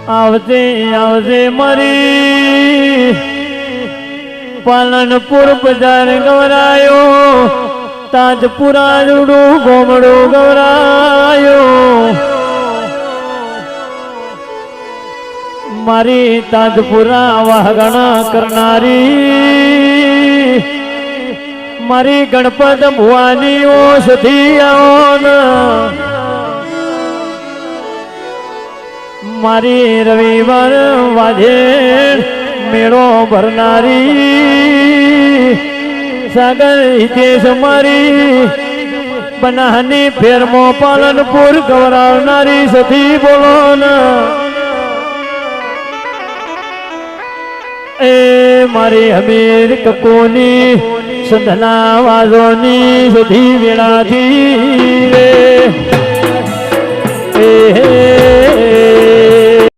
આવજે આવજે મારી પાલનપુર બજાર ગવરાયો તાજપુરા જુડું ગોમડું ગવરાયો મારી તાજપુરા વાહગણા કરનારી મારી ગણપત ભુવાની ઓષધી આવો મારી રવિવાર વાજે મેળો ભરનારી સાગર હિતેશ મારી બનાની ફેરમો પાલનપુર ગવરાવનારી સતી બોલો એ મારી હમીર કકોની સંધના વાજોની સધી વેળાથી રે